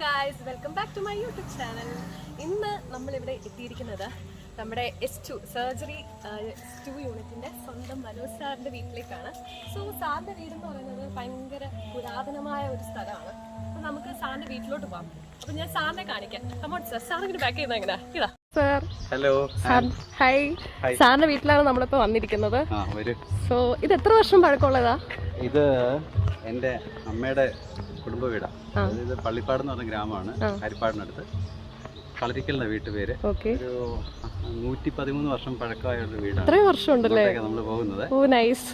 Guys, welcome back to my YouTube channel. ഇന്ന് നമ്മളിവിടെ എത്തിയിരിക്കുന്നത് നമ്മുടെ S2 സർജറി S2 യൂണിറ്റിൻ്റെ സ്വന്തം മനോജ് സാറിൻ്റെ വീട്ടിലേക്കാണ്. സോ സാറിൻ്റെ വീടെന്ന് പറയുന്നത് ഭയങ്കര പുരാതനമായ ഒരു സ്ഥലമാണ്. അപ്പോൾ നമുക്ക് സാറിൻ്റെ വീട്ടിലോട്ട് പോകാം. അപ്പോൾ ഞാൻ സാറിനെ കാണിക്കാം. കമോൺ സാർ, സാറിങ്ങനെ ബാക്ക് ചെയ്യുന്നത് എങ്ങനെയാ? ഇതാ സാർ. Hello sir. ഹായ്. സാറിൻ്റെ വീട്ടിലാണ് നമ്മളിപ്പോൾ വന്നിരിക്കുന്നത്. സോ ഇത് എത്ര വർഷം പഴക്കമുള്ളതാ? ഇത് എൻ്റെ അമ്മയുടെ കുടുംബ വീടാണ്. ഇത് പള്ളിപ്പാട് എന്ന് പറഞ്ഞ ഗ്രാമമാണ്, ഹരിപ്പാടിനടുത്ത്. കളരിക്കലിന്റെ വീട്ടുപേര്. ഒരു 113 വർഷം പഴക്കമായ ഒരു വീടാണ്. അത്രയും വർഷം ഉണ്ടല്ലേ നമ്മൾ പോകുന്നത്. ഓ നൈസ്.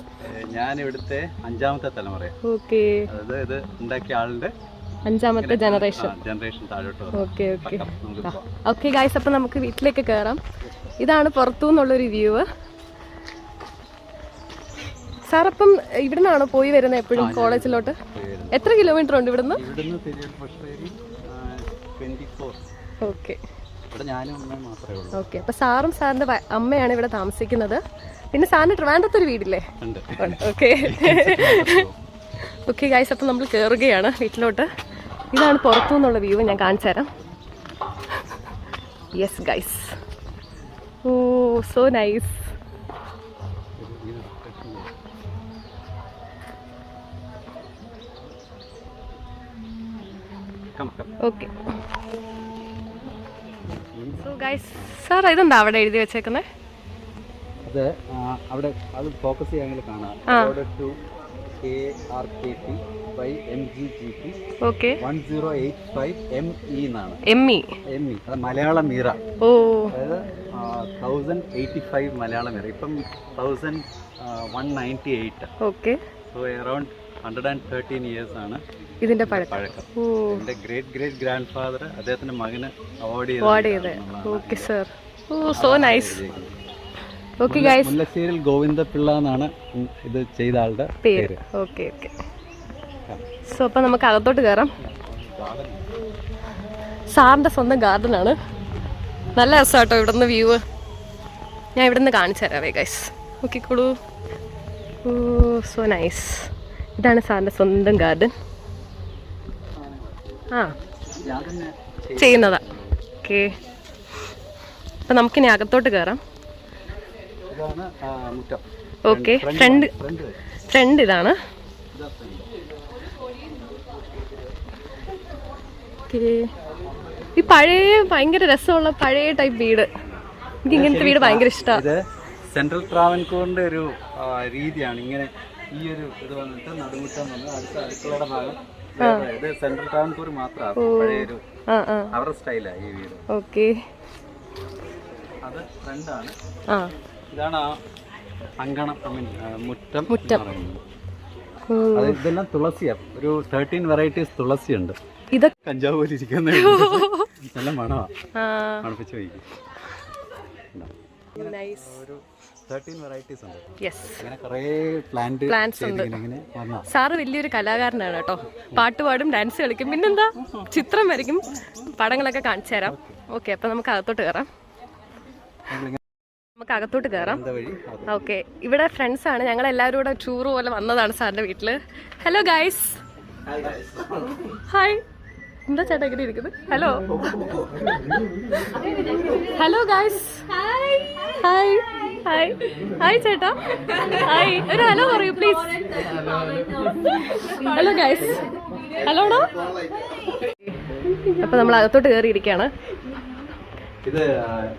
ഞാൻ ഇവിടുത്തെ 5ാമത്തെ തലമുറ. ഓക്കെ. അതായത് ഇത് ഉണ്ടാക്കിയ ആളുടെ 5ാമത്തെ ജനറേഷൻ താഴോട്ട്. ഓക്കെ ഓക്കെ ഓക്കെ ഗൈസ്, അപ്പം നമുക്ക് വീട്ടിലേക്ക് കയറാം. ഇതാണ് പുറത്തു നിന്നുള്ളൊരു വ്യൂ. സാർ അപ്പം ഇവിടെ നിന്നാണോ പോയി വരുന്നത് എപ്പോഴും കോളേജിലോട്ട്? എത്ര കിലോമീറ്റർ ഉണ്ട് ഇവിടുന്ന്? Okay okay. അപ്പൊ സാറും സാറിന്റെ അമ്മയാണ് ഇവിടെ താമസിക്കുന്നത്. പിന്നെ സാറിന് ട്രിവാൻഡ്രത്തൊരു വീടില്ലേ? ഓക്കെ ഓക്കെ ഗൈസ്, അപ്പം നമ്മൾ കയറുകയാണ് വീട്ടിലോട്ട്. ഇതാണ് പുറത്തു നിന്നുള്ള വ്യൂ, ഞാൻ കാണിച്ചു തരാം. Yes guys, oh so nice. Okay. So guys, sir ഇതെന്താ അവിടെ എഴുതി വെച്ചേക്കുന്നത്? അത് അവിടെ അത് ഫോക്കസ് ചെയ്യാൻ കാണാം. ഓക്കെ. 1085 ME എന്നാണ്. ME അത് മലയാളം മീറ. ഓ, അതായത് 1085 മലയാളം മീറ. ഇപ്പം 1198. ഓക്കെ. സോ അറൗണ്ട് 113 ഇയേഴ്സ് ആണ് ഇതിന്റെ പഴക്കം. എന്റെ ഗ്രേറ്റ് ഗ്രേറ്റ് ഗ്രാൻഡ് ഫാദർ അദ്ദേഹത്തിന്റെ മകന് അവാർഡ് ചെയ്തത്. Okay sir. Oh so nice. Okay guys, Mullasseril Govindapillai എന്നാണ് ഇത് ചെയ്ത ആളുടെ പേര്. Okay okay. സോ അപ്പം നമുക്ക് അകത്തോട്ട് കയറാം. സാറിന്റെ സ്വന്തം ഗാർഡൻ ആണ്. നല്ല രസമാട്ടോ ഇവിടുന്ന് വ്യൂ. ഞാൻ ഇവിടുന്ന് കാണിച്ചു തരാവേ ഗൈസ്. നോക്കിക്കോളൂ. ഓ സോ നൈസ്. ഇതാണ് സാറിന്റെ സ്വന്തം ഗാർഡൻ. ആ ചെയ്യുന്നതാ. ഓക്കെ. അപ്പം നമുക്കിനി അകത്തോട്ട് കയറാം. ഓക്കെ. ഫ്രണ്ട് ഇതാണ്. ഈ പഴയ ഭയങ്കര രസമുള്ള പഴയ ടൈപ്പ് വീട്, എനിക്ക് ഇങ്ങനത്തെ വീട് ഭയങ്കര ഇഷ്ടമാണ്. സെൻട്രൽ ട്രാവൻകൂറിന്റെ ഒരു രീതിയാണ്. ഇങ്ങനെ ഈ ഒരു ഇത് വന്നിട്ട് നടുമുറ്റം വന്ന് അടുത്ത അടുക്കളയുടെ ഭാഗം. ഇത് സെൻട്രൽ ട്രാവൻകൂർ മാത്രമാണ് പഴയൊരു അവരുടെ സ്റ്റൈലാണ് ഈ വീട്. ഓക്കെ. അത് ഫ്രണ്ടാണ്. ഇതാണ് ആ അങ്കണം, മുറ്റം. ഇതെല്ലാം തുളസിയാണ്. ഒരു 13 വെറൈറ്റീസ് തുളസി ഉണ്ട്. ഇത് കഞ്ചാവ് പോലെ ഇരിക്കുന്ന നല്ല മണമാണ്. മണപ്പിച്ച് വയ്ക്കും. ഒരു 13 വെറൈറ്റീസ് ഉണ്ട്. അങ്ങനെ കുറേ പ്ലാന്റ്സ് ഉണ്ട്. സാറ് വലിയൊരു കലാകാരനാണ് കേട്ടോ. പാട്ട് പാടും, ഡാൻസ് കളിക്കും, പിന്നെന്താ ചിത്രം വരയ്ക്കും. പടങ്ങളൊക്കെ കാണിച്ചു തരാം. ഓക്കെ. അപ്പം നമുക്ക് അകത്തോട്ട് കയറാം. ഓക്കെ. ഇവിടെ ഫ്രണ്ട്സ് ആണ്. ഞങ്ങൾ എല്ലാവരും കൂടെ ടൂർ പോലെ വന്നതാണ് സാറിന്റെ വീട്ടില്. Hello guys. ഹായ്. എന്താ ചേട്ടാ ഇങ്ങനെ ഇരിക്കുന്നത്? Hello hello guys. Hi hi hi ചേട്ടാ. ഹായ്. ഒരു ഹലോ പറയൂ പ്ലീസ്. Hello guys. ഹലോടാ. അപ്പൊ നമ്മൾ അകത്തോട്ട് കയറിയിരിക്കുകയാണ്.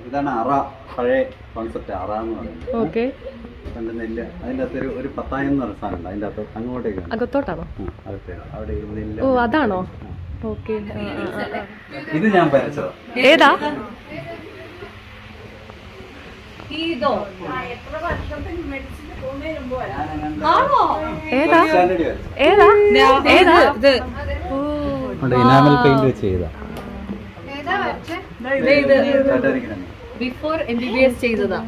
ഇതാണ് അറ. പഴയ കോൺസെപ്റ്റ് അറ എന്ന് പറയുന്നത്. ഓക്കെ. നെല്ല് അതിൻ്റെ അകത്ത് ഒരു പത്തായം എന്ന് പറയുന്ന സാധനം. അതിൻ്റെ അകത്ത് അങ്ങോട്ടേക്ക് അകത്തോട്ടാണോ? അവിടെ നെല്ല്. ഓ അതാണോ? ഓക്കെ. ഇത് ഞാൻ വരച്ചതാ. ഏതാ? ഇതോ ഏതാ ഏതാ ഏതാ? ഇനാമൽ പെയിന്റ് വെച്ച് ചെയ്താ. ബിഫോർ MBBS ചെയ്തതാ.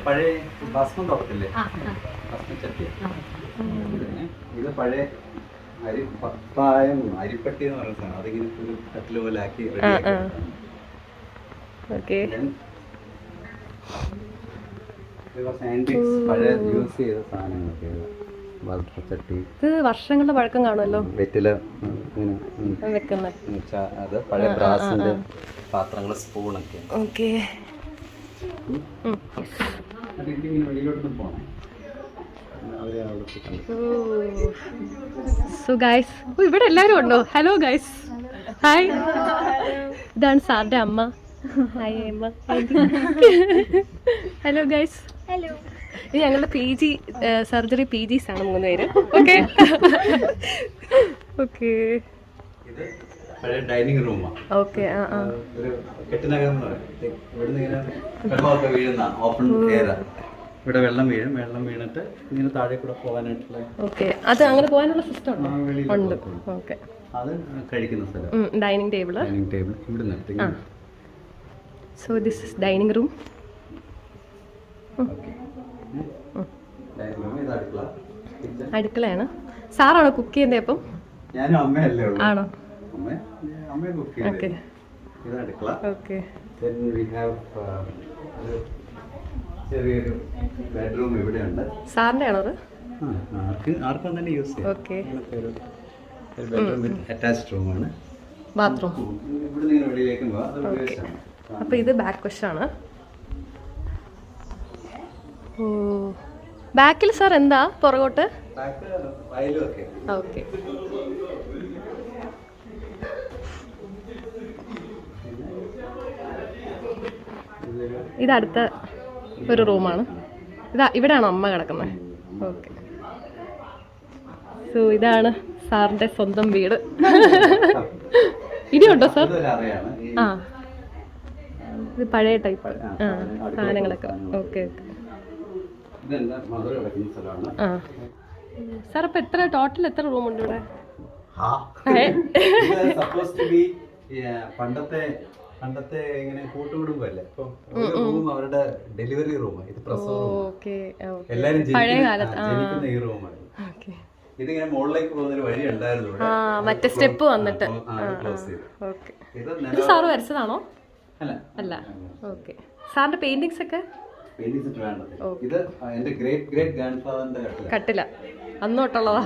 പഴയ ഭസ്മം തൊട്ടില്ലേ? ഭസ്മച്ചട്ടി. ഇത് പഴയ പത്തായം അരിപ്പട്ടി എന്ന് പറയുന്ന സാധനം. അതിങ്ങനെ ഒരു കട്ടില് പോലെ ആക്കി ആന്റിക്സ് പഴയ യൂസ് ചെയ്ത സാധനങ്ങളൊക്കെ ചട്ടി. ഇത് വർഷങ്ങളുടെ പഴക്കം കാണുമല്ലോ. വെറ്റില വെക്കുന്നത് അത് പഴയ ബ്രാസിന്റെ പാത്രങ്ങൾ, സ്പൂണൊക്കെ. ഓക്കെ. വെളിയിലോട്ടൊന്നും പോകണം. സോ ഗൈസ്, ഇവിടെ എല്ലാവരും ഉണ്ടോ? Hello guys, hi. ഇതാണ് സാറിന്റെ അമ്മ. ഹായ് അമ്മ. Hello guys. ഹലോ. ഇത് ഞങ്ങളുടെ PG സർജറി PGs ആണ് 3 പേര്. Okay okay. പഴയ ഡൈനിങ് റൂമാണ്. ഓക്കെ. ഒരു കെട്ടിനകം എന്ന് പറയും. ഇവിടുന്ന് ഇങ്ങനെ വെള്ളമൊക്കെ വീഴുന്ന ഓപ്പൺ എയർ. ഇവിടെ വെള്ളം വീണിട്ട് ഇങ്ങനെ താഴെ കൂടെ പോകാനായിട്ടുള്ള. ഓക്കെ. അത് അങ്ങനെ പോകാനുള്ള സിസ്റ്റം ഉണ്ട്. ഓക്കെ. അത് കഴിക്കുന്ന സ്ഥലം. Dining table. ഇവിടെ നിർത്തി. So this is dining room. അടുക്കളയാണ്. സാറാണോ കുക്ക് ചെയ്യുന്നത്? അപ്പം ഞാനും അമ്മയല്ലേ ഉള്ളൂ. ആണോ? അമ്മ കുക്ക് ചെയ്യും. ഇത് അടുക്കള. ഓക്കെ. Then we have ചെറിയൊരു ബെഡ്റൂം ഇവിടെ ഉണ്ട്. സാറിന്റെ ആണോ അത്? ആർക്കും തന്നെ യൂസ് ചെയ്യാം. ഓക്കെ. ഒരു ബെഡ്റൂം വിത്ത് അറ്റാച്ച്ഡ് റൂമാണ്. ബാത്റൂം. ഇവിടെ നിന്ന് വെളിയിലേക്കും പോവാം. അത് ഉപയോഗിച്ചാണ്. അപ്പൊ ഇത് ബാക്ക് വശമാണ്. ഓ, ബാക്കിൽ സാർ എന്താ പുറകോട്ട്? ഓക്കെ. ഇതടുത്ത ഒരു റൂമാണ്. ഇവിടെയാണോ അമ്മ കിടക്കുന്നത്? ഓക്കെ. സോ ഇതാണ് സാറിന്റെ സ്വന്തം വീട്. ഇനിയുണ്ടോ സാർ? ആ, ഇത് പഴയ ടൈപ്പാണ്. സാധനങ്ങളൊക്കെ. Okay okay. ആ സാർ, അപ്പൊ ടോട്ടൽ എത്ര റൂമുണ്ട് ഇവിടെ? പണ്ടത്തെ ഇങ്ങനെ കൂട്ടുകുടുംബല്ലേ. ഇപ്പൊ റൂം അവരുടെ ഡെലിവറി റൂമാണ്. ഇത് പ്രസവ റൂം. എല്ലാരും ജനിക്കുന്ന ഈ റൂമാണ്. ഇതിങ്ങനെ മുകളിലേക്ക് പോകുന്നൊരു വഴി ഉണ്ടായിരുന്നു. മറ്റേ സ്റ്റെപ്പ് വന്നിട്ട്. ഇത് സാറ് വരച്ചതാണോ? അല്ല. ഓക്കെ. സാറിന്റെ പെയിന്റിങ്സ് ഒക്കെ? ഇത് എന്റെ ഗ്രേറ്റ് ഗ്രേറ്റ് ഗ്രാൻഡ് ഫാദറിന്റെ കട്ടില. അന്നോട്ടുള്ളതാ?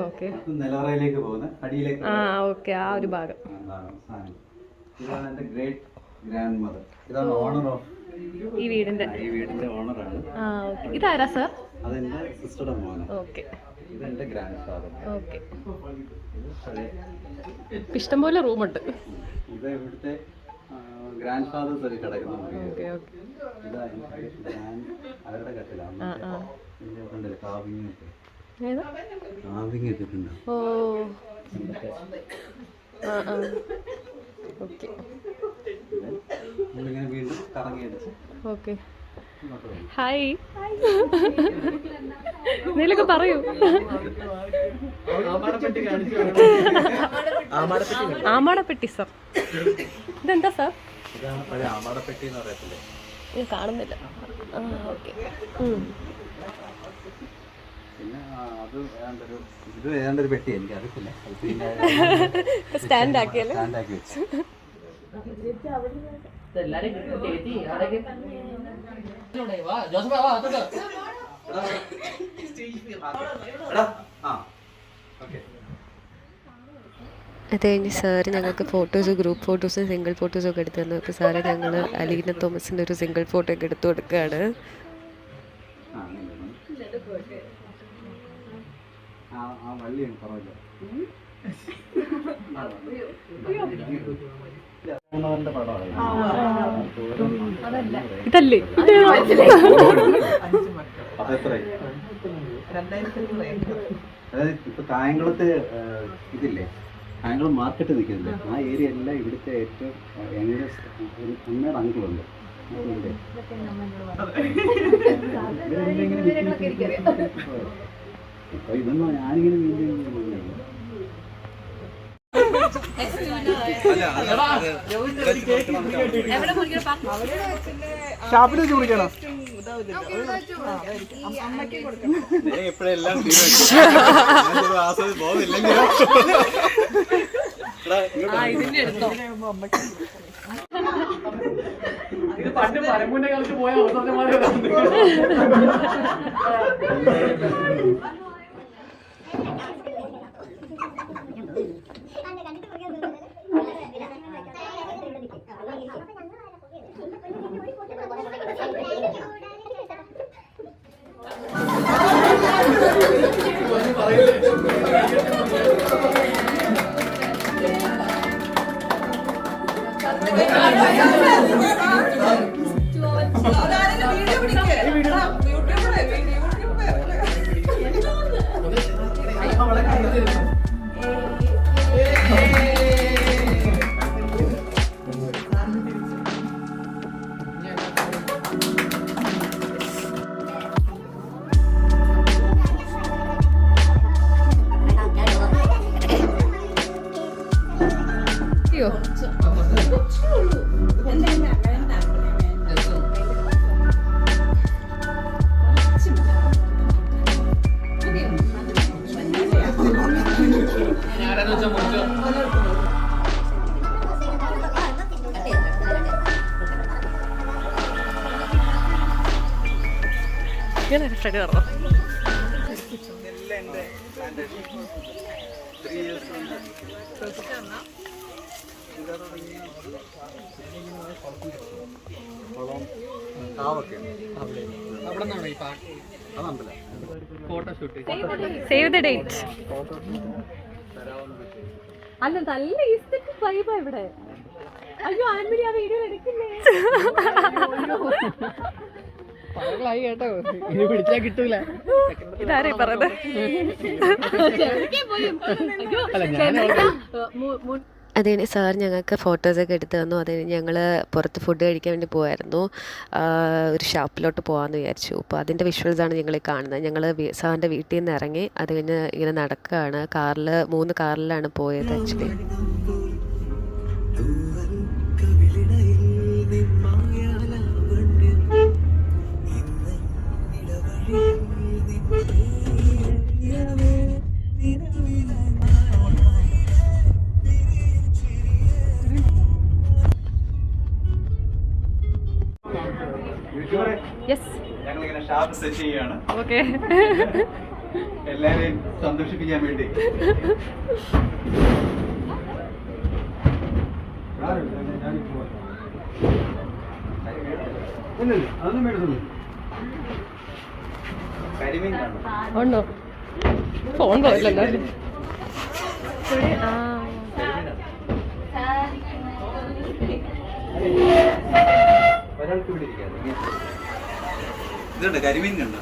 ഓക്കെ. നിലവറയിലേക്ക് പോകുന്ന അടിയിലേക്ക്. ഓക്കെ. ആ ഒരു ഭാഗം. ഇതാണ് എന്റെ ഗ്രേറ്റ് ഗ്രാൻഡ് മദർ. ഇതാണ് ഓണർ ഓഫ് ഈ വീടിന്റെ ഓണറാണ്. ഇതാരാ സാർ? അതെന്റെ സിസ്റ്ററുടെ മോനാണ്. ഓക്കെ. ഇതെന്റെ ഗ്രാൻഡ് ഫാദർ. ഓക്കെ. ഇഷ്ടംപോലെ റൂമുണ്ട്. ഇത് ഇവിടുത്തെ ഗ്രാൻഡ് ഫാദേഴ്സ് ഒക്കെ കിടക്കുന്ന മുറിയാണ്. അവരുടെ കട്ടിലാണ്. കാവിങ് ഇട്ടിട്ടുണ്ട്. ഓ, ഓക്കെ. നമ്മളിങ്ങനെ വീണ്ടും കറങ്ങിയടിച്ച്. ഓക്കെ. ഹായ്. എന്തെങ്കിലുമൊക്കെ പറയൂ. ആമാടപ്പെട്ടി സാർ. ഇതെന്താ സാർ? ഇതാണ് പഴയ ആമാടപ്പെട്ടി എന്ന് പറയത്തില്ലേ? ഞാൻ കാണുന്നില്ല. ഓക്കെ. പിന്നെ ഇത് ഏതാണ്ടൊരു പെട്ടി, എനിക്ക് അറിയത്തില്ല. സ്റ്റാൻഡ് ആക്കി വെച്ചു. അത് കഴിഞ്ഞ് സാറ് ഞങ്ങൾക്ക് ഫോട്ടോസ്, ഗ്രൂപ്പ് ഫോട്ടോസും സിംഗിൾ ഫോട്ടോസും ഒക്കെ എടുത്തു തന്നു. അപ്പോൾ സാറ് ഞങ്ങൾ അലീന തോമസിൻ്റെ ഒരു സിംഗിൾ ഫോട്ടോ ഒക്കെ എടുത്തു കൊടുക്കുകയാണ്. ഇതല്ലേ? അതായത് ഇപ്പൊ കായംകുളത്ത് ഇതില്ലേ, കായംകുളം മാർക്കറ്റ് നിൽക്കുന്നില്ലേ, ആ ഏരിയ എല്ലാം ഇവിടുത്തെ ഏറ്റവും അമ്മയുടെ അങ്കിളുണ്ട്. അപ്പൊ ഇതൊന്നും ഞാനിങ്ങനെ എപ്പോഴെല്ലാം ഇത് പണ്ട് പരമ്പൂന്റെ കാലത്ത് പോയ അവസരമാര് ഫ്രണ്ട് പറഞ്ഞു സേവ് ദ ഡേറ്റ്. അല്ല നല്ല ഈസ്തെറ്റിക് വൈബാ ഇവിടെ. അയ്യോ ആൻമരി ആ വീഡിയോ എടുക്കില്ലേ? കേട്ടോ ഇത് പിടിച്ചാ കിട്ടൂല. ഇതാരേ പറഞ്ഞത്? അത് കഴിഞ്ഞ് സാർ ഞങ്ങൾക്ക് ഫോട്ടോസൊക്കെ എടുത്ത് തന്നു. അത് കഴിഞ്ഞ് ഞങ്ങൾ പുറത്ത് ഫുഡ് കഴിക്കാൻ വേണ്ടി പോയായിരുന്നു. ഒരു ഷാപ്പിലോട്ട് പോകാമെന്ന് വിചാരിച്ചു. അപ്പോൾ അതിൻ്റെ വിഷ്വൽസാണ് ഞങ്ങൾ കാണുന്നത്. ഞങ്ങൾ സാറിൻ്റെ വീട്ടിൽ നിന്ന് ഇറങ്ങി അത് കഴിഞ്ഞ് ഇങ്ങനെ നടക്കുകയാണ്. 3 കാറിലാണ് പോയത് ആക്ച്വലി. ഞങ്ങളിങ്ങനെ ഷാപ്പ് സെറ്റ് ചെയ്യാണ്. ഓക്കെ, എല്ലാരെയും സന്തോഷിപ്പിക്കാൻ വേണ്ടി. കരിമീൻ ഉണ്ടോ? ഫോൺ പോയില്ലല്ലോ. ഒരാൾക്ക് ഇവിടെ ഇരിക്കാതെ ഇതുണ്ട്, കരിമീൻ കണ്ടോ?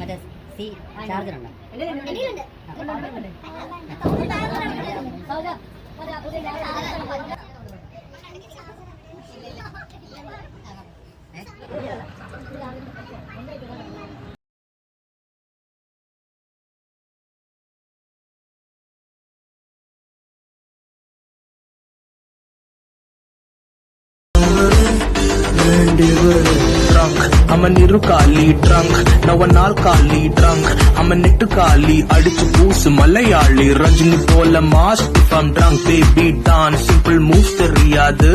മറ്റേ സി ചാർജർ ഉണ്ടോ? Drunk, I'm a Nirukali drunk, now an alkali drunk, I'm a Nittukali, adichu poosu Malayali, Rajini pola mask if I'm drunk, baby dance, simple moves theriyadu.